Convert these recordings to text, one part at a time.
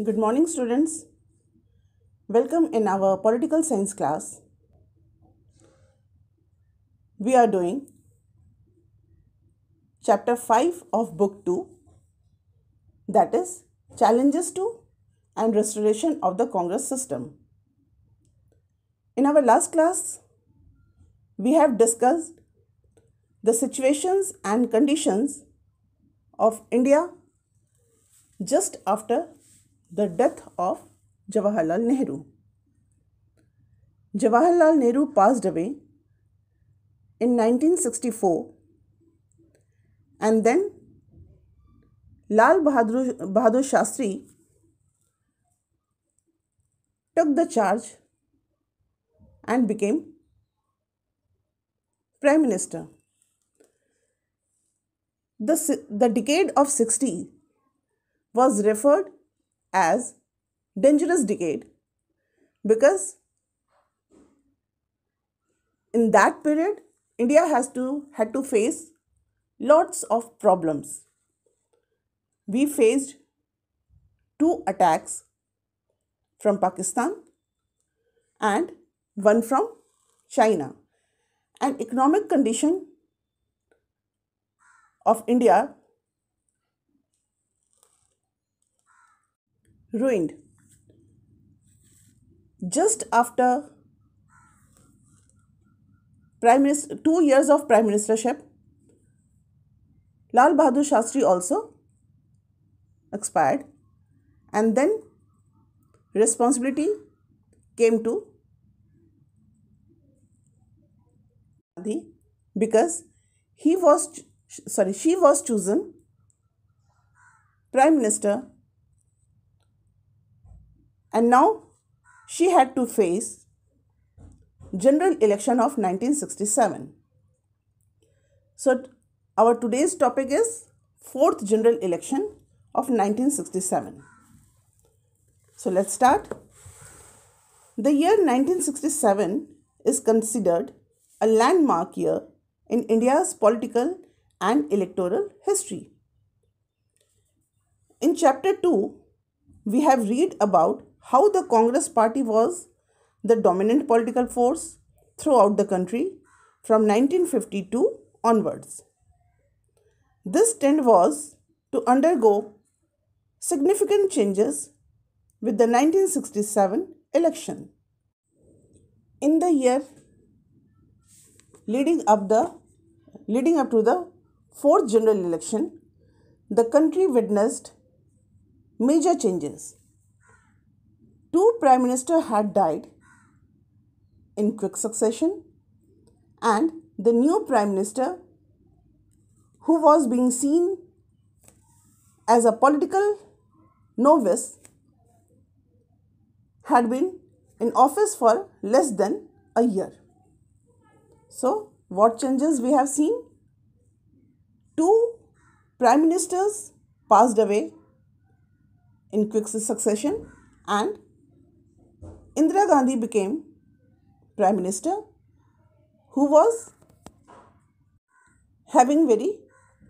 Good morning, students. Welcome in our political science class. We are doing chapter 5 of book 2, that is challenges to and restoration of the Congress system. In our last class, we have discussed the situations and conditions of India just after the death of Jawaharlal Nehru. Jawaharlal Nehru passed away in 1964, and then Lal Bahadur Shastri took the charge and became Prime Minister. The decade of 60 was referred as dangerous decade because in that period India had to face lots of problems. We faced 2 attacks from Pakistan and one from China. And economic condition of India ruined. Just after 2 years of prime ministership, Lal Bahadur Shastri also expired, and then responsibility came to Gandhi because she was chosen prime minister, and now she had to face general election of 1967. So our today's topic is fourth general election of 1967. So let's start. The year 1967 is considered a landmark year in India's political and electoral history. In chapter 2, we have read about how the Congress party was the dominant political force throughout the country from 1952 onwards. This trend was to undergo significant changes with the 1967 election. In the year leading up to the fourth general election, the country witnessed major changes. 2 prime ministers had died in quick succession, and the new prime minister, who was being seen as a political novice, had been in office for less than a year. So, what changes we have seen? 2 prime ministers passed away in quick succession, and Indira Gandhi became prime minister, who was having very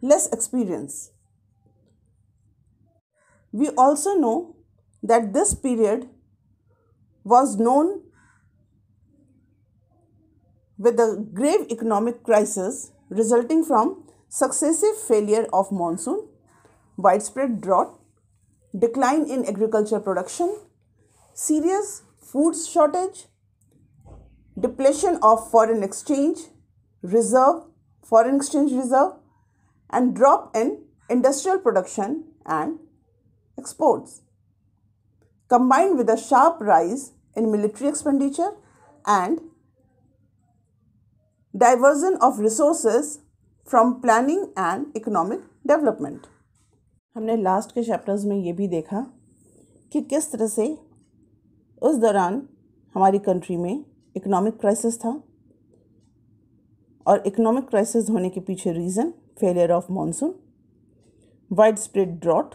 less experience. We also know that this period was known with the grave economic crisis resulting from successive failure of monsoon, widespread drought, decline in agriculture production, serious food shortage, depletion of foreign exchange reserve, and drop in industrial production and exports, combined with a sharp rise in military expenditure and diversion of resources from planning and economic development. हमने last के chapters में ये भी देखा कि किस तरह से उस दौरान हमारी कंट्री में इकोनॉमिक क्राइसिस था, और इकोनॉमिक क्राइसिस होने के पीछे reason failure of monsoon, wide spread drought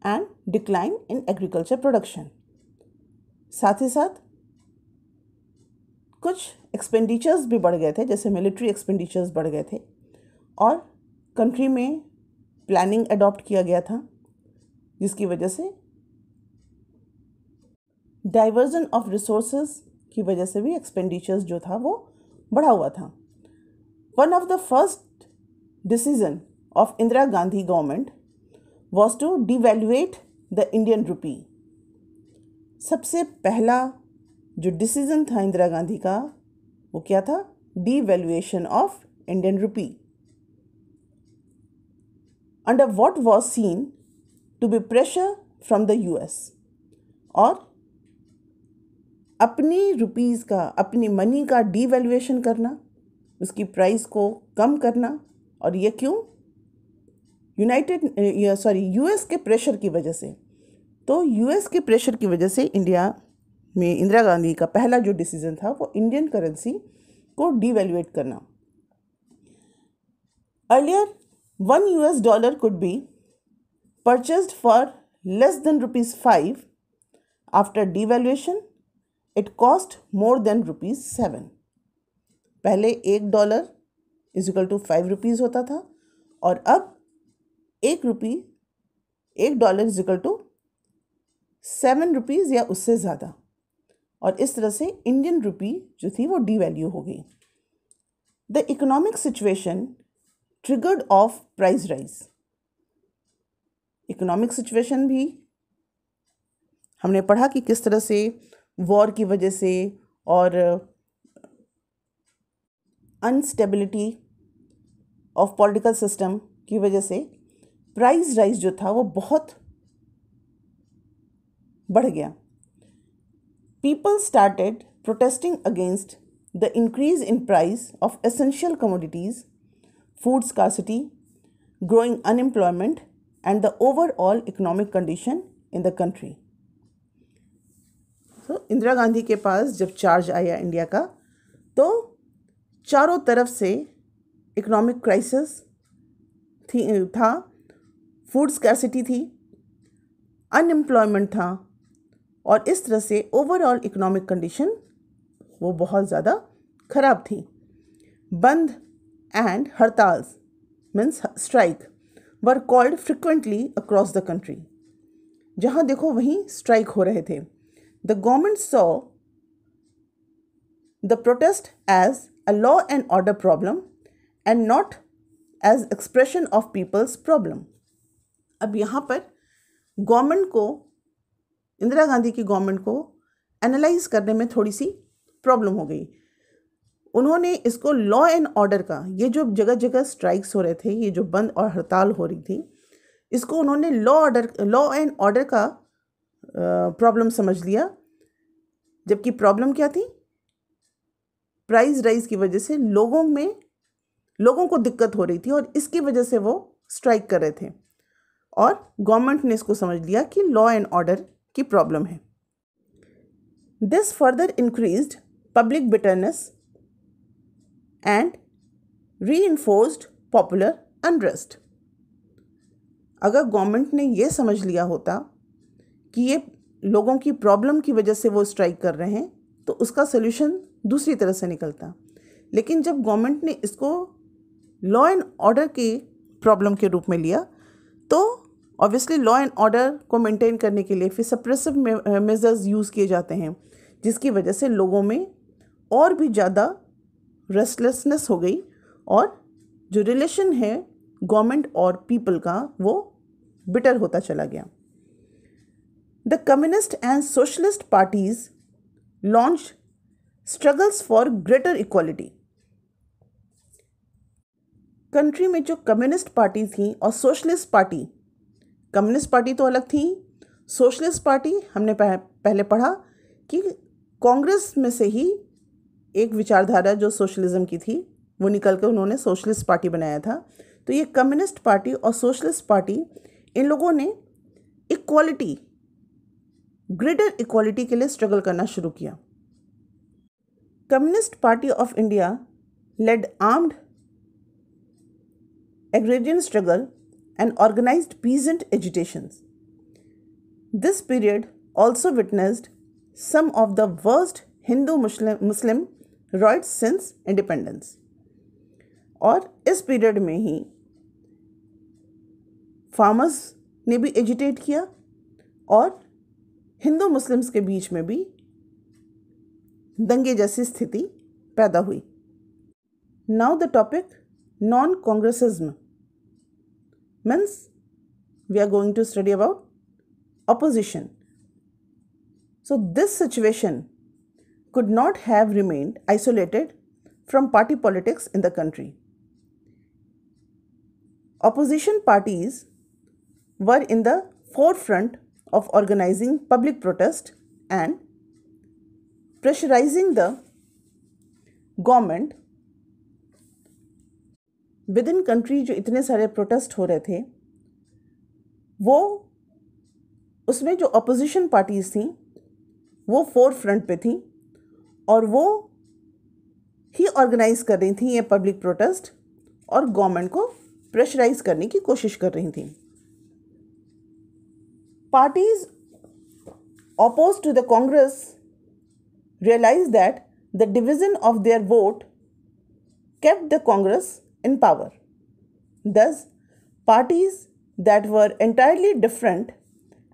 and decline in agriculture production. साथ ही साथ कुछ एक्सपेंडिचर्स भी बढ़ गए थे, जैसे मिलिट्री एक्सपेंडिचर्स बढ़ गए थे, और कंट्री में प्लानिंग अडॉप्ट किया गया था, जिसकी वजह से डाइवर्जन ऑफ रिसोर्सेज की वजह से भी एक्सपेंडिचर्स जो था वो बढ़ा हुआ था. One of the first decision of Indira Gandhi government was to devaluate the Indian rupee. सबसे पहला जो डिसीजन था इंदिरा गांधी का वो क्या था? Devaluation of Indian rupee. Under what was seen to be pressure from the US. और अपनी रुपीज़ का, अपनी मनी का डिवैल्यूएशन करना, उसकी प्राइस को कम करना. और ये क्यों? यूएस के प्रेशर की वजह से. तो यूएस के प्रेशर की वजह से इंडिया में इंदिरा गांधी का पहला जो डिसीजन था वो इंडियन करेंसी को डिवैल्यूएट करना. Earlier $1 could be purchased for less than ₹5. After devaluation, it cost more than ₹7. पहले $1 = ₹5 होता था और अब $1 = ₹7 या उससे ज़्यादा. और इस तरह से इंडियन रुपी जो थी वो डिवैल्यू हो गई. The economic situation triggered of price rise. Economic situation भी हमने पढ़ा कि किस तरह से वॉर की वजह से और अनस्टेबिलिटी ऑफ पॉलिटिकल सिस्टम की वजह से प्राइस राइज जो था वो बहुत बढ़ गया. People started protesting against the increase in price of essential commodities, food scarcity, growing unemployment, and the overall economic condition in the country. So, Indira Gandhi के पास जब चार्ज आया इंडिया का तो चारों तरफ से इकोनॉमिक क्राइसिस था, फूड स्कैर्सिटी थी, अनएम्प्लॉयमेंट था और इस तरह से ओवरऑल इकोनॉमिक कंडीशन वो बहुत ज़्यादा ख़राब थी. बंद and hartals means strike were called frequently across the country. जहाँ देखो वहीं strike हो रहे थे. The government saw the protest as a law and order problem and not as expression of people's problem. अब यहाँ पर गवर्नमेंट को, इंदिरा गांधी की गवर्नमेंट को एनालाइज करने में थोड़ी सी प्रॉब्लम हो गई. उन्होंने इसको लॉ एंड ऑर्डर का, ये जो जगह जगह स्ट्राइक्स हो रहे थे, ये जो बंद और हड़ताल हो रही थी, इसको उन्होंने लॉ एंड ऑर्डर का प्रॉब्लम समझ लिया. जबकि प्रॉब्लम क्या थी? प्राइस राइज की वजह से लोगों को दिक्कत हो रही थी और इसकी वजह से वो स्ट्राइक कर रहे थे. और गवर्नमेंट ने इसको समझ लिया कि लॉ एंड ऑर्डर की प्रॉब्लम है. This further increased public bitterness and reinforced popular unrest. अगर गवर्नमेंट ने ये समझ लिया होता कि ये लोगों की प्रॉब्लम की वजह से वो स्ट्राइक कर रहे हैं तो उसका सल्यूशन दूसरी तरह से निकलता. लेकिन जब गवर्नमेंट ने इसको लॉ एंड ऑर्डर की प्रॉब्लम के रूप में लिया तो ऑब्वियसली लॉ एंड ऑर्डर को मेंटेन करने के लिए फिर सप्रेसिव मेजर्स यूज़ किए जाते हैं, जिसकी वजह से लोगों में और भी ज़्यादा रेस्टलेसनेस हो गई और जो रिलेशन है गवर्नमेंट और पीपल का वो बिटर होता चला गया. The communist and socialist parties launch struggles for greater equality. Country में जो कम्युनिस्ट पार्टी थी और सोशलिस्ट पार्टी, कम्युनिस्ट पार्टी तो अलग थी, सोशलिस्ट पार्टी हमने पहले पढ़ा कि कांग्रेस में से ही एक विचारधारा जो सोशलिज्म की थी वो निकल कर उन्होंने सोशलिस्ट पार्टी बनाया था. तो ये कम्युनिस्ट पार्टी और सोशलिस्ट पार्टी, इन लोगों ने इक्वालिटी, ग्रेटर इक्वालिटी के लिए स्ट्रगल करना शुरू किया. Communist party of India lead armed agrarian struggle and organized peasant agitations. This period also witnessed some of the worst Hindu-Muslim riots since independence. और इस पीरियड में ही फार्मर्स ने भी एजिटेट किया और हिंदू मुस्लिम्स के बीच में भी दंगे जैसी स्थिति पैदा हुई। Now the topic non Congressism means we are going to study about opposition. So this situation could not have remained isolated from party politics in the country. Opposition parties were in the forefront of organizing public protest and pressurizing the government. Within country जो इतने सारे protest हो रहे थे वो उसमें जो opposition parties थीं वो फोर फ्रंट पे थीं और वो ही ऑर्गेनाइज कर रही थीं ये पब्लिक प्रोटेस्ट और गवर्नमेंट को प्रेशराइज करने की कोशिश कर रही थीं। Parties opposed to the Congress realized that the division of their vote kept the Congress in power. Thus, parties that were entirely different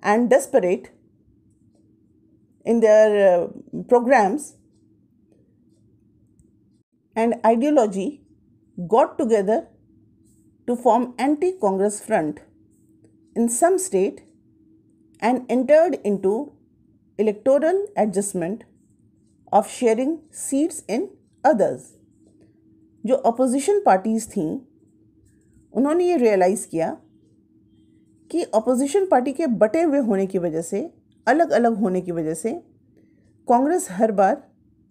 and desperate in their programs and ideology got together to form anti-Congress front in some state and entered into electoral adjustment of sharing seats in others. जो opposition parties थीं उन्होंने ये realize किया कि opposition party के बटे हुए होने की वजह से, अलग अलग होने की वजह से कांग्रेस हर बार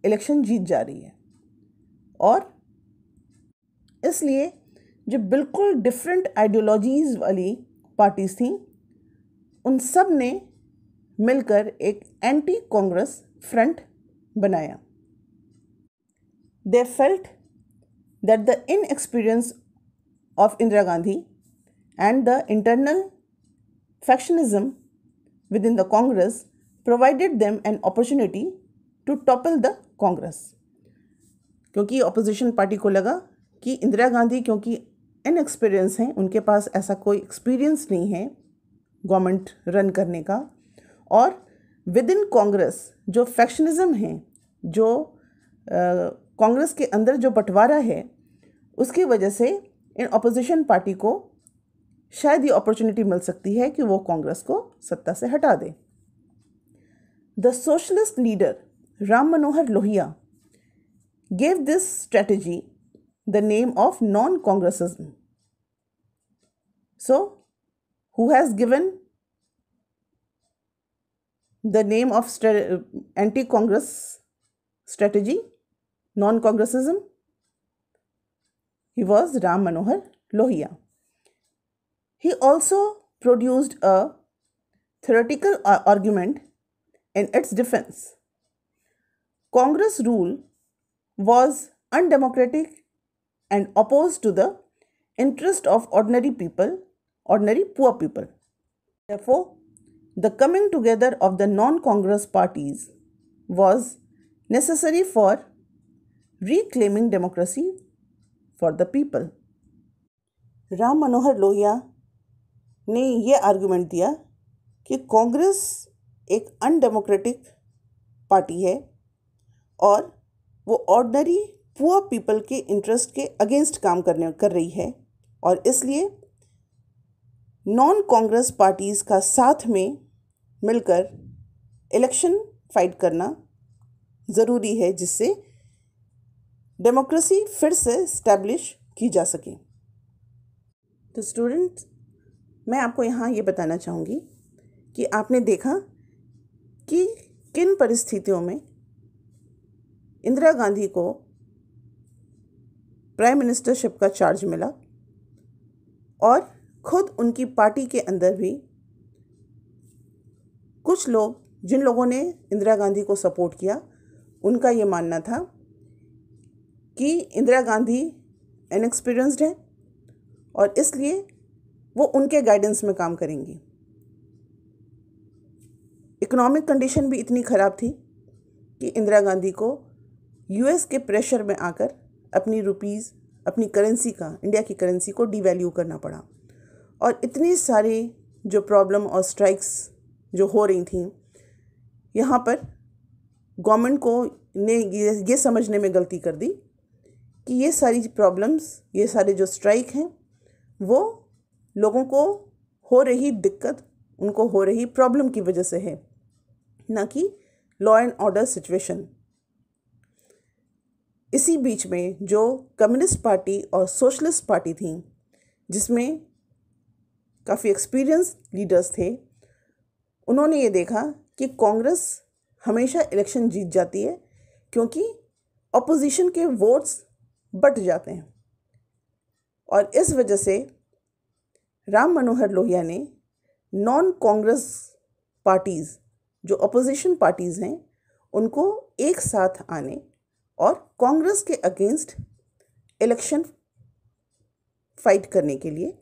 इलेक्शन जीत जा रही है और इसलिए जो बिल्कुल डिफरेंट आइडियोलॉजीज़ वाली पार्टीज़ थीं उन सब ने मिलकर एक एंटी कांग्रेस फ्रंट बनाया। They felt that the inexperience of Indira Gandhi and the internal factionism within the Congress provided them an opportunity to topple the Congress. क्योंकि ऑपोजिशन पार्टी को लगा कि इंदिरा गांधी क्योंकि इनएक्सपीरियंस हैं, उनके पास ऐसा कोई एक्सपीरियंस नहीं है गवर्नमेंट रन करने का, और विद इन कांग्रेस जो फैक्शनिज्म है, जो कांग्रेस के अंदर जो बंटवारा है, उसकी वजह से इन ऑपोजिशन पार्टी को शायद ये अपॉर्चुनिटी मिल सकती है कि वो कांग्रेस को सत्ता से हटा दे। The socialist leader Ram Manohar Lohia gave this strategy the name of non-congressism. So, who has given the name of anti-congress strategy, non-congressism? He was Ram Manohar Lohia. He also produced a theoretical argument in its defense. Congress rule was undemocratic and opposed to the interest of ordinary people, ordinary poor people. Therefore, the coming together of the non-Congress parties was necessary for reclaiming democracy for the people. Ram Manohar Lohia ने ये argument दिया कि कांग्रेस एक undemocratic party है और वो ordinary poor people के interest के अगेंस्ट काम कर रही है और इसलिए नॉन कांग्रेस पार्टीज़ का साथ में मिलकर इलेक्शन फाइट करना ज़रूरी है जिससे डेमोक्रेसी फिर से इस्टेब्लिश की जा सके। तो स्टूडेंट्स, मैं आपको यहाँ ये बताना चाहूँगी कि आपने देखा कि किन परिस्थितियों में इंदिरा गांधी को प्राइम मिनिस्टरशिप का चार्ज मिला और खुद उनकी पार्टी के अंदर भी कुछ लोग, जिन लोगों ने इंदिरा गांधी को सपोर्ट किया, उनका ये मानना था कि इंदिरा गांधी इनएक्सपीरियंस्ड है और इसलिए वो उनके गाइडेंस में काम करेंगी। इकोनॉमिक कंडीशन भी इतनी ख़राब थी कि इंदिरा गांधी को यूएस के प्रेशर में आकर अपनी रुपीज़, अपनी करेंसी का, इंडिया की करेंसी को डिवैल्यू करना पड़ा और इतनी सारी जो प्रॉब्लम और स्ट्राइक्स जो हो रही थी, यहाँ पर गवर्नमेंट को ने ये समझने में गलती कर दी कि ये सारी प्रॉब्लम्स, ये सारे जो स्ट्राइक हैं वो लोगों को हो रही दिक्कत, उनको हो रही प्रॉब्लम की वजह से है, ना कि लॉ एंड ऑर्डर सिचुएशन। इसी बीच में जो कम्युनिस्ट पार्टी और सोशलिस्ट पार्टी थी, जिसमें काफ़ी एक्सपीरियंस लीडर्स थे, उन्होंने ये देखा कि कांग्रेस हमेशा इलेक्शन जीत जाती है क्योंकि अपोजिशन के वोट्स बट जाते हैं, और इस वजह से राम मनोहर लोहिया ने नॉन कांग्रेस पार्टीज़, जो अपोजिशन पार्टीज़ हैं, उनको एक साथ आने और कांग्रेस के अगेंस्ट इलेक्शन फाइट करने के लिए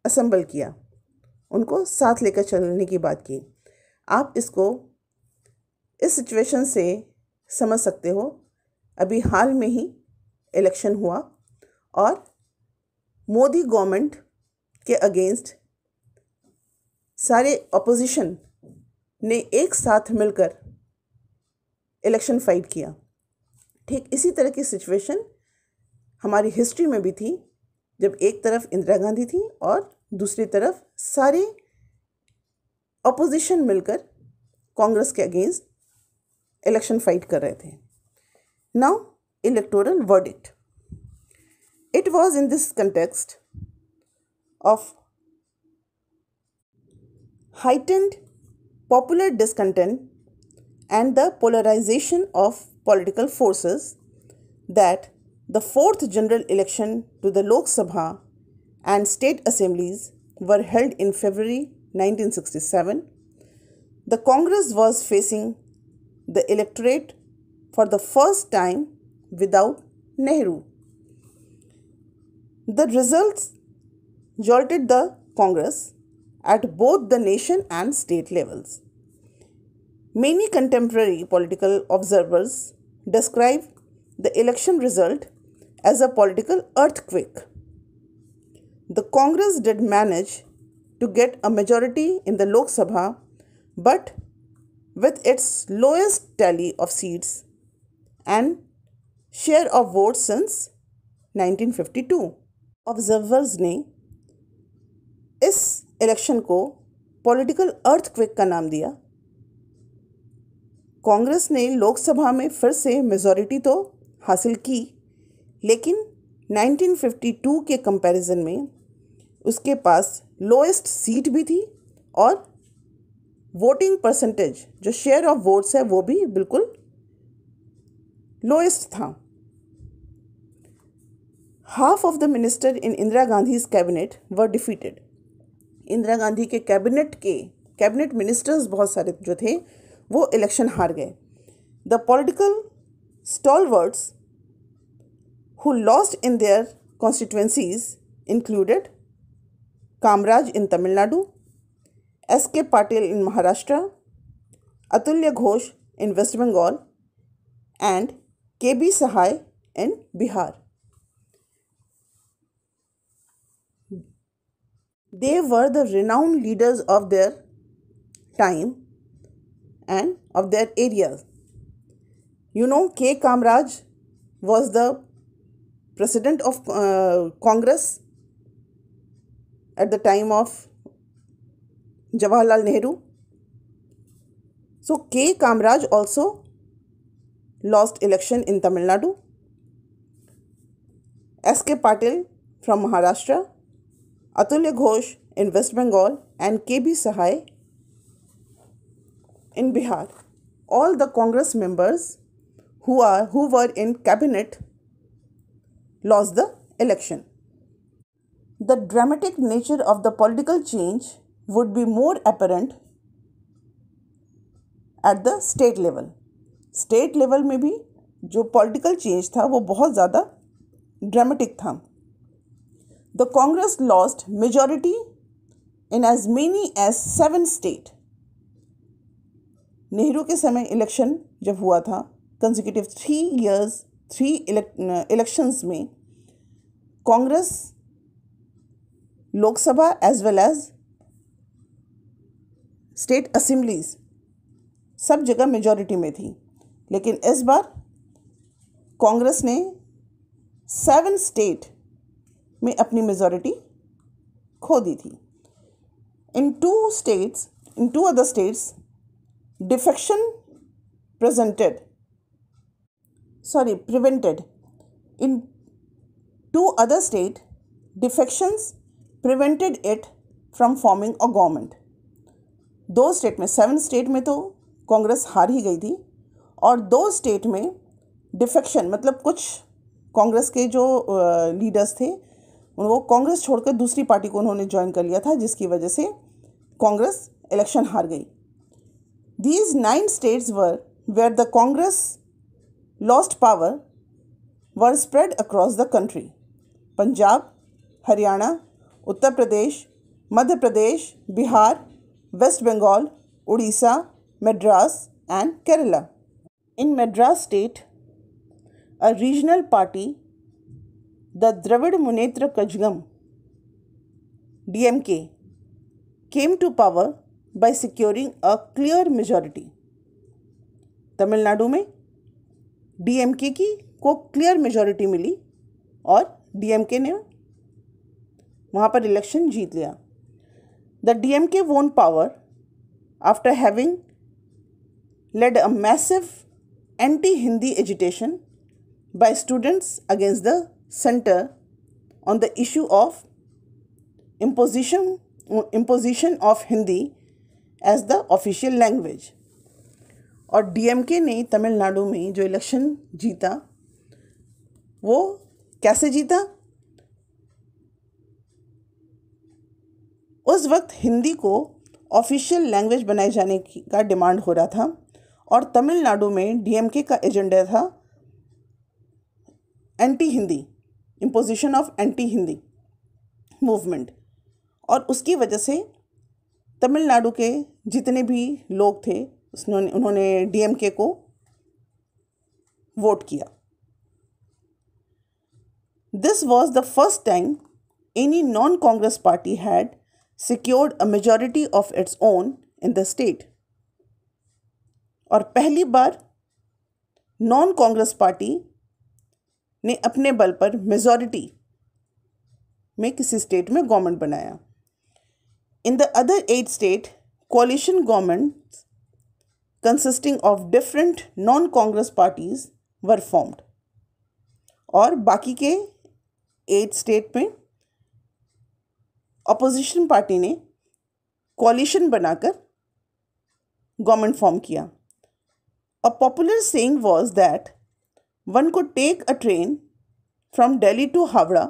असेंबल किया, उनको साथ लेकर चलने की बात की। आप इसको इस सिचुएशन से समझ सकते हो। अभी हाल में ही इलेक्शन हुआ और मोदी गवर्नमेंट के अगेंस्ट सारे अपोजिशन ने एक साथ मिलकर इलेक्शन फाइट किया। ठीक इसी तरह की सिचुएशन हमारी हिस्ट्री में भी थी, जब एक तरफ इंदिरा गांधी थी और दूसरी तरफ सारे अपोजिशन मिलकर कांग्रेस के अगेंस्ट इलेक्शन फाइट कर रहे थे। Now electoral verdict. It was in this context of heightened popular discontent and the polarization of political forces that the fourth general election to the Lok Sabha and state assemblies were held in February 1967. The Congress was facing the electorate for the first time without Nehru. The results jolted the Congress at both the nation and state levels. Many contemporary political observers describe the election result as a political earthquake. The Congress did manage to get a majority in the Lok Sabha, but with its lowest tally of seats and share of votes since 1952. Observers ने इस election को political earthquake का नाम दिया। कांग्रेस ने लोकसभा में फिर से मेजॉरिटी तो हासिल की, लेकिन 1952 के कंपैरिजन में उसके पास लोएस्ट सीट भी थी और वोटिंग परसेंटेज, जो शेयर ऑफ वोट्स है, वो भी बिल्कुल लोएस्ट था। Half of the minister in Indira Gandhi's cabinet were defeated. Indira Gandhi के कैबिनेट मिनिस्टर्स बहुत सारे जो थे वो इलेक्शन हार गए। The political stalwarts who lost in their constituencies included Kamaraj in Tamil Nadu, S K. Patil in Maharashtra, Atulya Ghosh in West Bengal, and K.B. Sahai in Bihar. They were the renowned leaders of their time and of their areas. You know, K. Kamaraj was the president of Congress at the time of Jawaharlal Nehru. So K. Kamaraj also lost election in Tamil Nadu. S.K. Patil from Maharashtra, Atulya Ghosh in West Bengal, and K.B. Sahai in Bihar. All the Congress members who were in cabinet lost the election. The dramatic nature of the political change would be more apparent at the state level. State level में भी जो political change था वो बहुत ज़्यादा dramatic था. The Congress lost majority in as many as 7 states. Nehru के समय इलेक्शन जब हुआ था, कंसेक्यूटिव 3 इलेक्शंस में Congress Lok Sabha as well as state assemblies सब जगह मेजॉरिटी में थी, लेकिन इस बार कांग्रेस ने 7 स्टेट में अपनी मेजॉरिटी खो दी थी. इन 2 other states, defection prevented. In 2 other states, defections prevented it from forming a government. 2 state में, 7 स्टेट में तो कांग्रेस हार ही गई थी, और 2 स्टेट में डिफेक्शन मतलब कुछ कांग्रेस के जो लीडर्स थे वो कांग्रेस छोड़कर दूसरी पार्टी को उन्होंने ज्वाइन कर लिया था, जिसकी वजह से कांग्रेस इलेक्शन हार गई. These 9 states where the Congress lost power were spread across the country. Punjab, Haryana, Uttar Pradesh, Madhya Pradesh, Bihar, West Bengal, Orissa, Madras and Kerala. In Madras state, a regional party, the Dravid Munnetra Kazhagam (DMK), came to power by securing a clear majority. Tamil Nadu में DMK को clear majority मिली और DMK ने वहाँ पर election जीत लिया. The DMK won power after having led a massive anti-Hindi agitation by students against the center on the issue of imposition of Hindi as the official language. और DMK ने तमिलनाडु में जो election जीता वो कैसे जीता? उस वक्त हिंदी को ऑफिशियल लैंग्वेज बनाए जाने का डिमांड हो रहा था, और तमिलनाडु में DMK का एजेंडा था anti Hindi, imposition of anti Hindi movement. और उसकी वजह से तमिलनाडु के जितने भी लोग थे उन्होंने DMK को वोट किया. This was the first time any non-Congress party had secured a majority of its own in the state. और पहली बार नॉन कांग्रेस पार्टी ने अपने बल पर मेजॉरिटी में किसी स्टेट में गवर्नमेंट बनाया. In the other 8 state, coalition governments consisting of different non-Congress parties were formed. और बाकी के 8 स्टेट में अपोजिशन पार्टी ने coalition बनाकर गवर्नमेंट फॉर्म किया. A popular saying was that one could take a train from Delhi to Howrah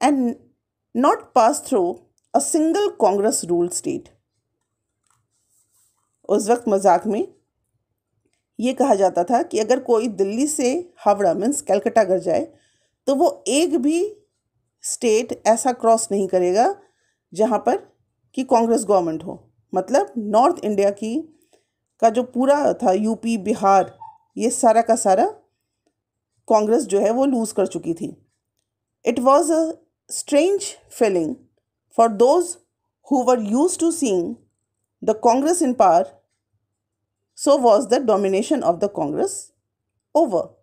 and not pass through a single Congress ruled state. उस वक्त मजाक में ये कहा जाता था कि अगर कोई दिल्ली से हावड़ा मीन्स कलकत्ता अगर जाए तो वो एक भी स्टेट ऐसा क्रॉस नहीं करेगा जहाँ पर कि कांग्रेस गवर्नमेंट हो. मतलब नॉर्थ इंडिया का जो पूरा था यूपी, बिहार, ये सारा का सारा कांग्रेस जो है वो लूज़ कर चुकी थी. It was a strange feeling for those who were used to seeing the Congress in power. So was the domination of the Congress over.